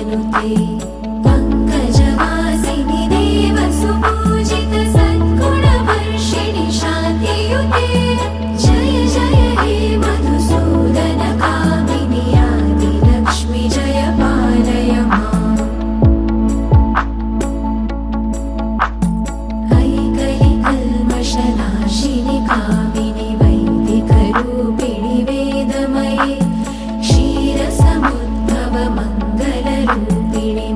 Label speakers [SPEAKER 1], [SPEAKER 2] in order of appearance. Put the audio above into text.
[SPEAKER 1] नुते पङ्कजवासिनि देवसुपूजित सद्गुणवर्षिणि शान्तियुते जय जय हे मधुसूदन कामिनि आदिलक्ष्मि जय पालय माम् ऐकलिकल्मषनाशिनि कामिनि वैदिकरूपिणि वेदमये क्षीरसमुद्भव मङ्गलरूपिणि